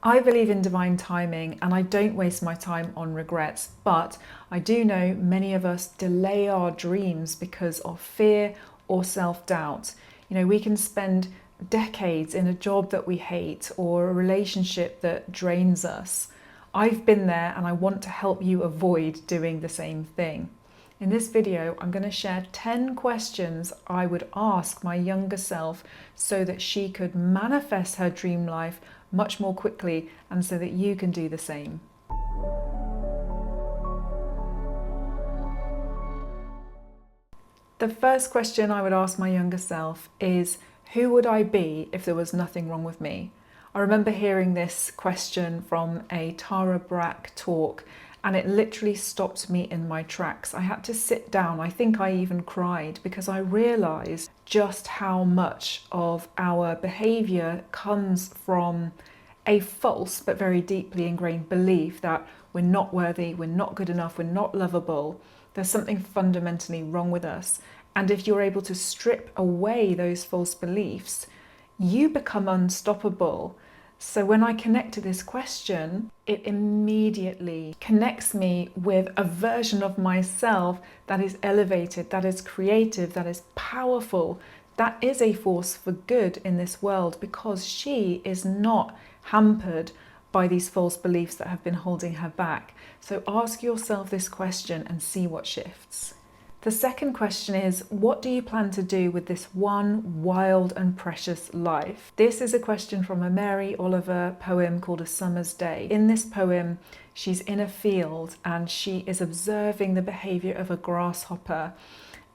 I believe in divine timing and I don't waste my time on regrets, but I do know many of us delay our dreams because of fear or self-doubt. We can spend decades in a job that we hate or a relationship that drains us. I've been there and I want to help you avoid doing the same thing. In this video, I'm going to share 10 questions I would ask my younger self so that she could manifest her dream life much more quickly and so that you can do the same. The first question I would ask my younger self is, who would I be if there was nothing wrong with me? I remember hearing this question from a Tara Brach talk and it literally stopped me in my tracks. I had to sit down. I think I even cried because I realised just how much of our behaviour comes from a false but very deeply ingrained belief that we're not worthy, we're not good enough, we're not lovable. There's something fundamentally wrong with us. And if you're able to strip away those false beliefs, you become unstoppable. So when I connect to this question, it immediately connects me with a version of myself that is elevated, that is creative, that is powerful, that is a force for good in this world because she is not hampered by these false beliefs that have been holding her back. So ask yourself this question and see what shifts. The second question is, what do you plan to do with this one wild and precious life? This is a question from a Mary Oliver poem called A Summer's Day. In this poem, she's in a field and she is observing the behavior of a grasshopper.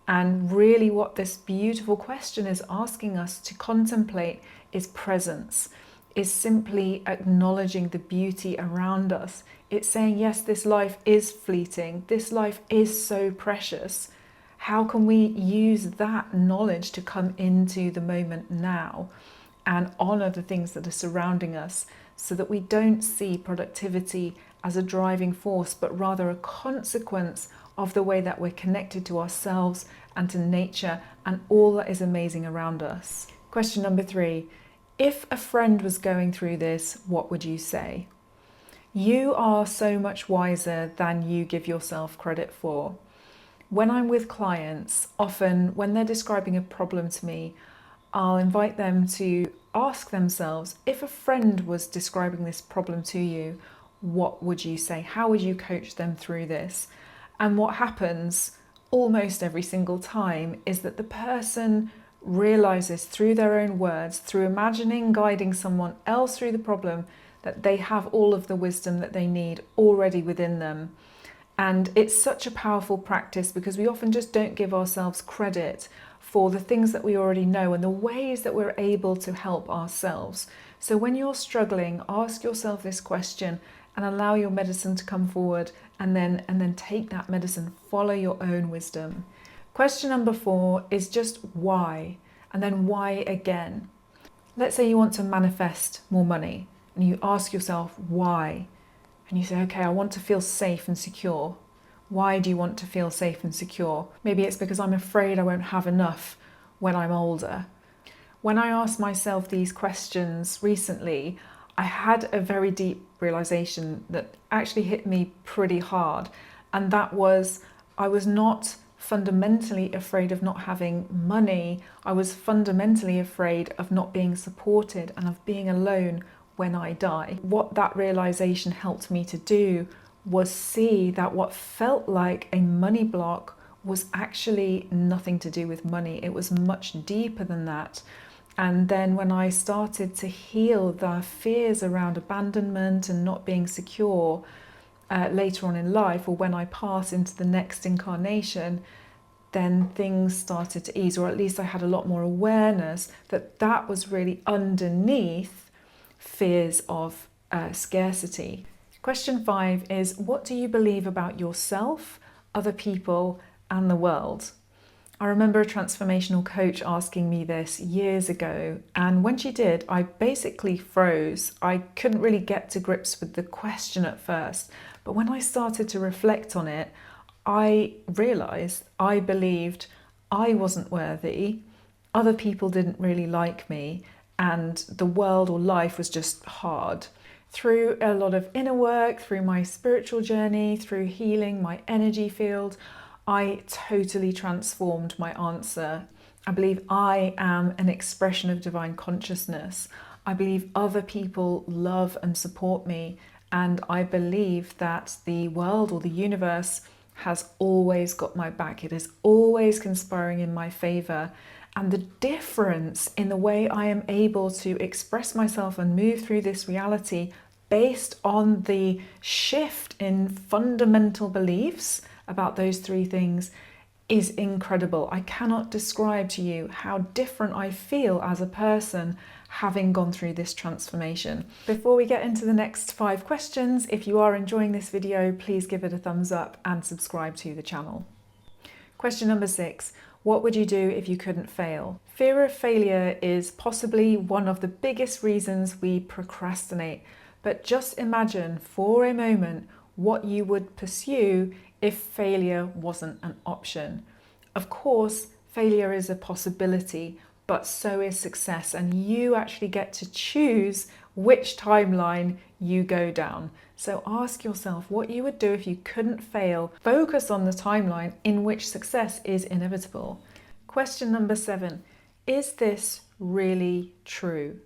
And really what this beautiful question is asking us to contemplate is presence, is simply acknowledging the beauty around us. It's saying, yes, this life is fleeting. This life is so precious. How can we use that knowledge to come into the moment now and honor the things that are surrounding us so that we don't see productivity as a driving force, but rather a consequence of the way that we're connected to ourselves and to nature and all that is amazing around us. Question number 3. If a friend was going through this, what would you say? You are so much wiser than you give yourself credit for. When I'm with clients, often when they're describing a problem to me, I'll invite them to ask themselves, if a friend was describing this problem to you, what would you say? How would you coach them through this? And what happens almost every single time is that the person realizes through their own words, through imagining guiding someone else through the problem, that they have all of the wisdom that they need already within them. And it's such a powerful practice because we often just don't give ourselves credit for the things that we already know and the ways that we're able to help ourselves. So when you're struggling, ask yourself this question and allow your medicine to come forward and then take that medicine, follow your own wisdom. Question number 4 is just why, and then why again. Let's say you want to manifest more money and you ask yourself why. And you say, okay, I want to feel safe and secure. Why do you want to feel safe and secure? Maybe it's because I'm afraid I won't have enough when I'm older. When I asked myself these questions recently, I had a very deep realization that actually hit me pretty hard. And that was, I was not fundamentally afraid of not having money. I was fundamentally afraid of not being supported and of being alone when I die. What that realization helped me to do was see that what felt like a money block was actually nothing to do with money. It was much deeper than that. And then when I started to heal the fears around abandonment and not being secure later on in life, or when I pass into the next incarnation, then things started to ease, or at least I had a lot more awareness that that was really underneath fears of scarcity. Question 5 is, what do you believe about yourself, other people, and the world? I remember a transformational coach asking me this years ago, and when she did, I basically froze. I couldn't really get to grips with the question at first, but when I started to reflect on it, I realized I believed I wasn't worthy, other people didn't really like me, and the world or life was just hard. Through a lot of inner work, through my spiritual journey, through healing my energy field, I totally transformed my answer. I believe I am an expression of divine consciousness. I believe other people love and support me, and I believe that the world or the universe has always got my back. It is always conspiring in my favor. And the difference in the way I am able to express myself and move through this reality based on the shift in fundamental beliefs about those three things is incredible. I cannot describe to you how different I feel as a person having gone through this transformation. Before we get into the next 5 questions, if you are enjoying this video, please give it a thumbs up and subscribe to the channel. Question number 6. What would you do if you couldn't fail? Fear of failure is possibly one of the biggest reasons we procrastinate. But just imagine for a moment what you would pursue if failure wasn't an option. Of course, failure is a possibility, but so is success, and you actually get to choose which timeline you go down. So ask yourself what you would do if you couldn't fail. Focus on the timeline in which success is inevitable. Question number 7. Is this really true?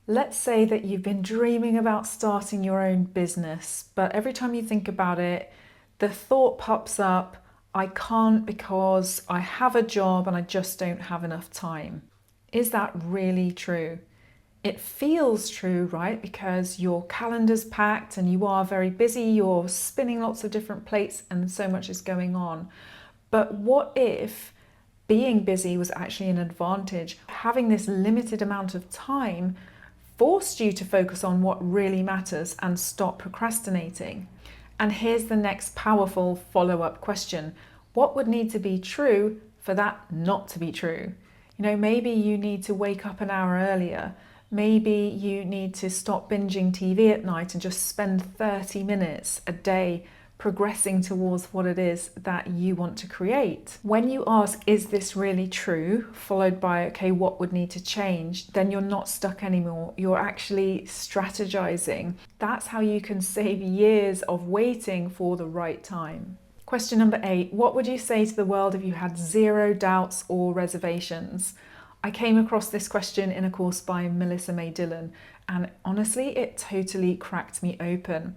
Let's say that you've been dreaming about starting your own business, but every time you think about it, the thought pops up, I can't because I have a job and I just don't have enough time. Is that really true? It feels true, right? Because your calendar's packed and you are very busy, you're spinning lots of different plates and so much is going on. But what if being busy was actually an advantage? Having this limited amount of time forced you to focus on what really matters and stop procrastinating. And here's the next powerful follow-up question. What would need to be true for that not to be true? You know, maybe you need to wake up an hour earlier. Maybe you need to stop binging TV at night and just spend 30 minutes a day progressing towards what it is that you want to create. When you ask, is this really true? Followed by, okay, what would need to change? Then you're not stuck anymore. You're actually strategizing. That's how you can save years of waiting for the right time. Question number 8. What would you say to the world if you had 0 doubts or reservations? I came across this question in a course by Melissa May Dillon, and honestly, it totally cracked me open.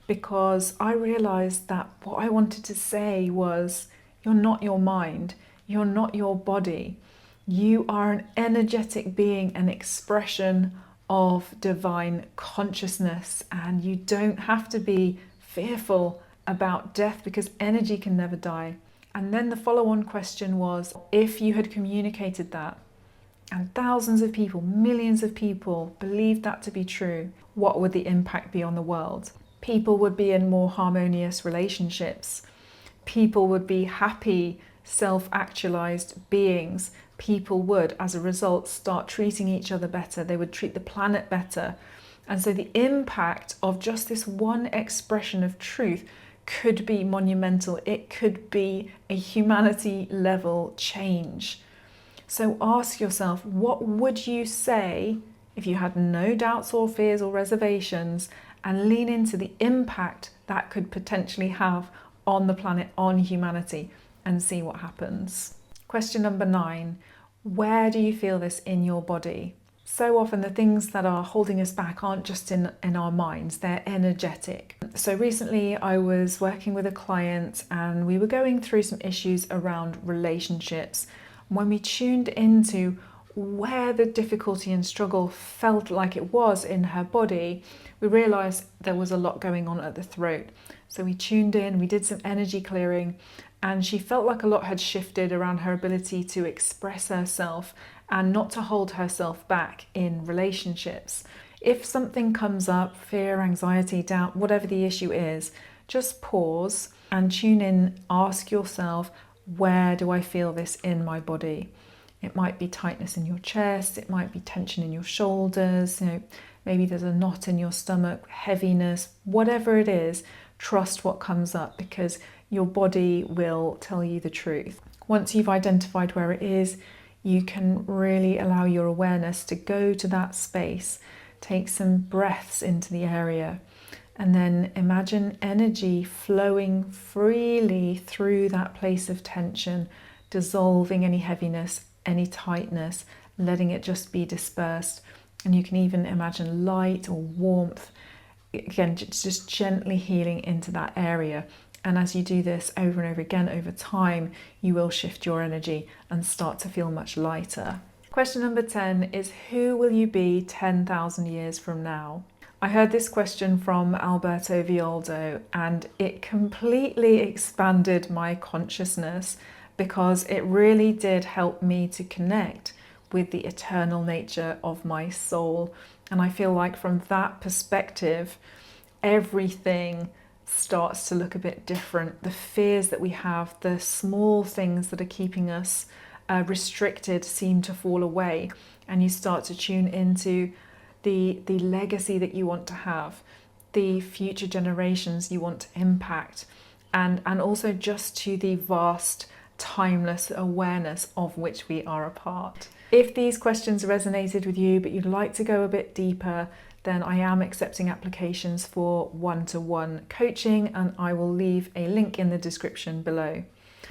Because I realized that what I wanted to say was, you're not your mind, you're not your body. You are an energetic being, an expression of divine consciousness, and you don't have to be fearful about death because energy can never die. And then the follow-on question was, if you had communicated that and thousands of people, millions of people believed that to be true, what would the impact be on the world? People would be in more harmonious relationships. People would be happy, self-actualized beings. People would, as a result, start treating each other better. They would treat the planet better. And so the impact of just this one expression of truth could be monumental. It could be a humanity level change. So ask yourself, what would you say if you had no doubts or fears or reservations, and lean into the impact that could potentially have on the planet, on humanity, and see what happens. Question number 9, where do you feel this in your body? So often the things that are holding us back aren't just in our minds, they're energetic. So recently I was working with a client and we were going through some issues around relationships. When we tuned into where the difficulty and struggle felt like it was in her body, we realized there was a lot going on at the throat. So we tuned in, we did some energy clearing, and she felt like a lot had shifted around her ability to express herself and not to hold herself back in relationships. If something comes up, fear, anxiety, doubt, whatever the issue is, just pause and tune in, ask yourself, where do I feel this in my body? It might be tightness in your chest, it might be tension in your shoulders, maybe there's a knot in your stomach, heaviness, whatever it is, trust what comes up because your body will tell you the truth. Once you've identified where it is, you can really allow your awareness to go to that space, Take some breaths into the area, and then imagine energy flowing freely through that place of tension, dissolving any heaviness, any tightness, letting it just be dispersed. And you can even imagine light or warmth, again, just gently healing into that area. And as you do this over and over again over time, you will shift your energy and start to feel much lighter. Question number 10 is, who will you be 10,000 years from now? I heard this question from Alberto Violdo, and it completely expanded my consciousness, because it really did help me to connect with the eternal nature of my soul. And I feel like from that perspective, everything starts to look a bit different. The fears that we have, the small things that are keeping us restricted, seem to fall away, and you start to tune into the legacy that you want to have, the future generations you want to impact, and also just to the vast, timeless awareness of which we are a part. If these questions resonated with you, but you'd like to go a bit deeper, then I am accepting applications for one-to-one coaching, and I will leave a link in the description below.